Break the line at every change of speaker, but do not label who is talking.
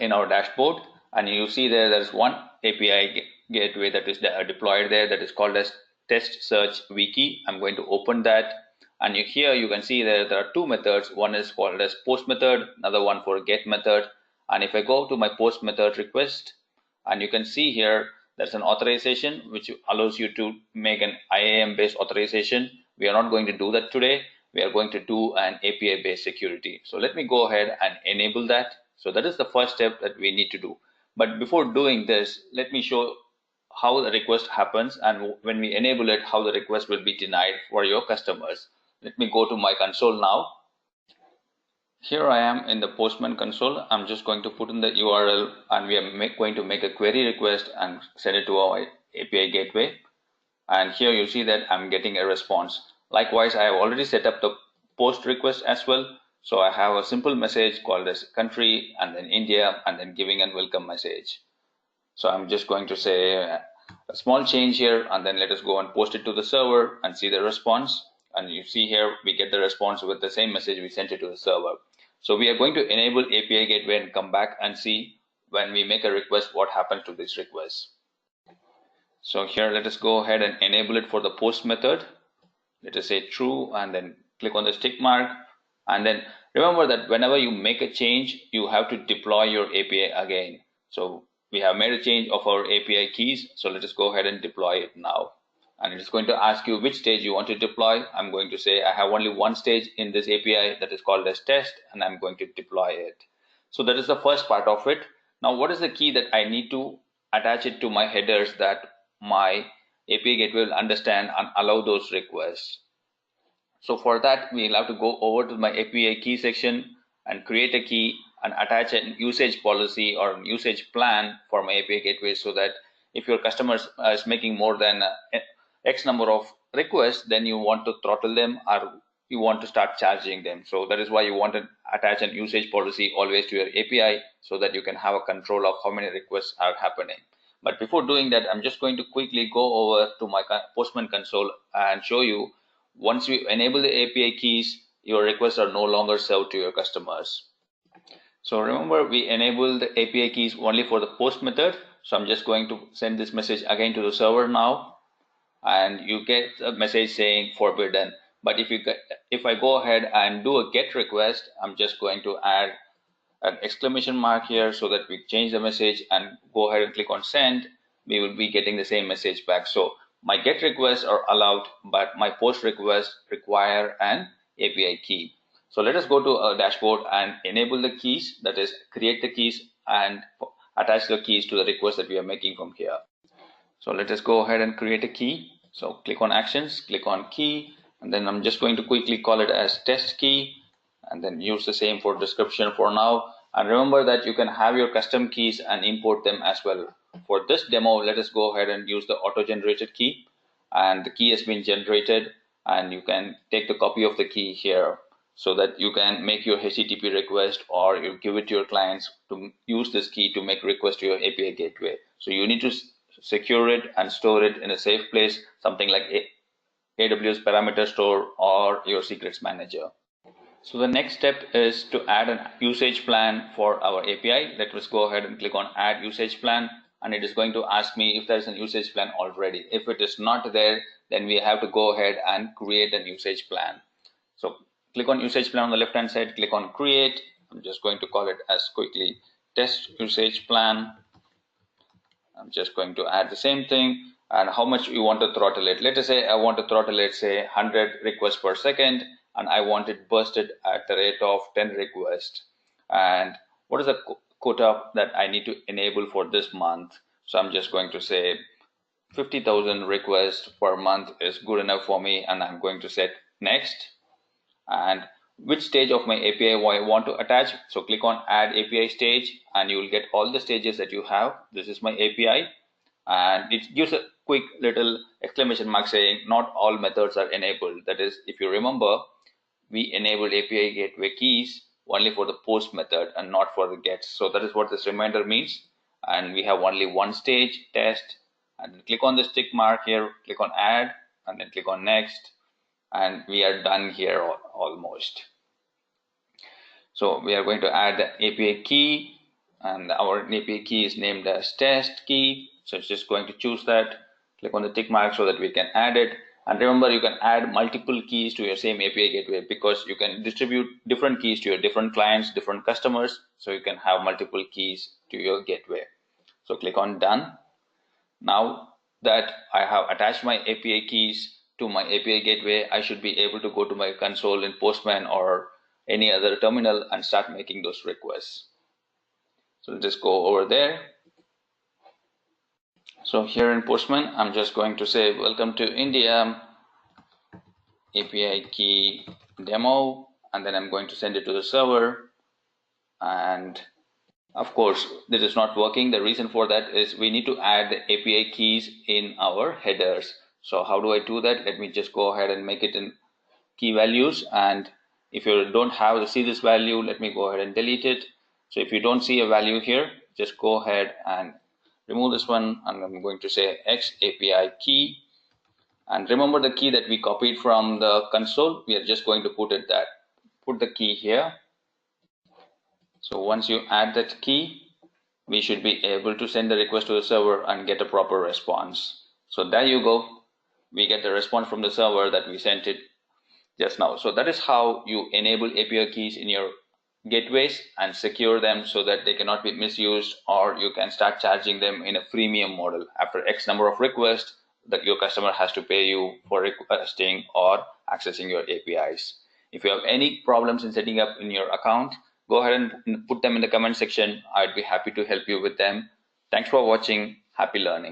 in our dashboard, and you see there's one API gateway that is deployed there that is called as test search wiki. I'm going to open that, and here you can see there are two methods. One is called as post method, another one for get method. And if I go to my post method request, and you can see here there's an authorization which allows you to make an IAM based authorization. We are not going to do that today. We are going to do an API based security. So let me go ahead and enable that. So that is the first step that we need to do. But before doing this, let me show how the request happens, and when we enable it, how the request will be denied for your customers. Let me go to my console now. Here I am in the Postman console. I'm just going to put in the URL, and we are going to make a query request and send it to our API gateway. And here you see that I'm getting a response. Likewise, I have already set up the post request as well. So I have a simple message called as country and then India and then giving a welcome message. So I'm just going to say a small change here, and then let us go and post it to the server and see the response. And you see here we get the response with the same message we sent it to the server. So we are going to enable API Gateway and come back and see when we make a request what happens to this request. So here let us go ahead and enable it for the post method. Let us say true and then click on the tick mark. And then remember that whenever you make a change, you have to deploy your API again. So we have made a change of our API keys. So let us go ahead and deploy it now. And it's going to ask you which stage you want to deploy. I'm going to say I have only one stage in this API that is called as test, and I'm going to deploy it. So that is the first part of it. Now, what is the key that I need to attach it to my headers that my API gateway will understand and allow those requests? So for that, we'll have to go over to my API key section and create a key and attach a usage policy or usage plan for my API gateway, so that if your customer is making more than X number of requests, then you want to throttle them or you want to start charging them. So that is why you want to attach an usage policy always to your API, so that you can have a control of how many requests are happening. But before doing that, I'm just going to quickly go over to my Postman console and show you, once you enable the API keys, your requests are no longer served to your customers. So remember, we enable the API keys only for the post method. So I'm just going to send this message again to the server now, and you get a message saying forbidden. But if I go ahead and do a get request, I'm just going to add an exclamation mark here so that we change the message and go ahead and click on send. We will be getting the same message back. So my get requests are allowed, but my post requests require an API key. So let us go to a dashboard and enable the keys, that is create the keys and attach the keys to the request that we are making from here. So let us go ahead and create a key. So click on actions, click on key, and then I'm just going to quickly call it as test key, and then use the same for description for now. And remember that you can have your custom keys and import them as well. For this demo, let us go ahead and use the auto-generated key, and the key has been generated, and you can take the copy of the key here so that you can make your HTTP request, or you give it to your clients to use this key to make request to your API gateway. So you need to secure it and store it in a safe place, something like AWS parameter store or your secrets manager. So the next step is to add a usage plan for our API. Let us go ahead and click on add usage plan, and it is going to ask me if there is a usage plan already. If it is not there, then we have to go ahead and create a usage plan. So click on usage plan on the left hand side, click on create. I'm just going to call it as quickly test usage plan. I'm just going to add the same thing, and how much you want to throttle it. Let us say I want to throttle it, say 100 requests per second, and I want it bursted at the rate of 10 requests. And what is the quota that I need to enable for this month? So I'm just going to say 50,000 requests per month is good enough for me, and I'm going to set next. And which stage of my API I want to attach? So click on add API stage, and you will get all the stages that you have. This is my API, and it gives a quick little exclamation mark saying not all methods are enabled. That is, if you remember, we enabled API gateway keys only for the post method and not for the gets. So that is what this reminder means. And we have only one stage, test, and then click on this tick mark here, click on add, and then click on next, and we are done here almost. So we are going to add the API key, and our API key is named as test key. So it's just going to choose that, click on the tick mark so that we can add it. And remember, you can add multiple keys to your same API gateway because you can distribute different keys to your different clients, different customers. So you can have multiple keys to your gateway. So click on done. Now that I have attached my API keys to my API gateway, I should be able to go to my console in Postman or any other terminal and start making those requests. So just go over there. So here in Postman, I'm just going to say, welcome to India, API key demo, and then I'm going to send it to the server. And of course, this is not working. The reason for that is we need to add the API keys in our headers. So how do I do that? Let me just go ahead and make it in key values. And if you don't have to see this value, let me go ahead and delete it. So if you don't see a value here, just go ahead and remove this one. And I'm going to say X API key. And remember the key that we copied from the console. We are just going to put the key here. So once you add that key, we should be able to send the request to the server and get a proper response. So there you go. We get the response from the server that we sent it just now. So that is how you enable API keys in your gateways and secure them so that they cannot be misused, or you can start charging them in a freemium model. After X number of requests, that your customer has to pay you for requesting or accessing your APIs. If you have any problems in setting up in your account, go ahead and put them in the comment section. I'd be happy to help you with them. Thanks for watching. Happy learning.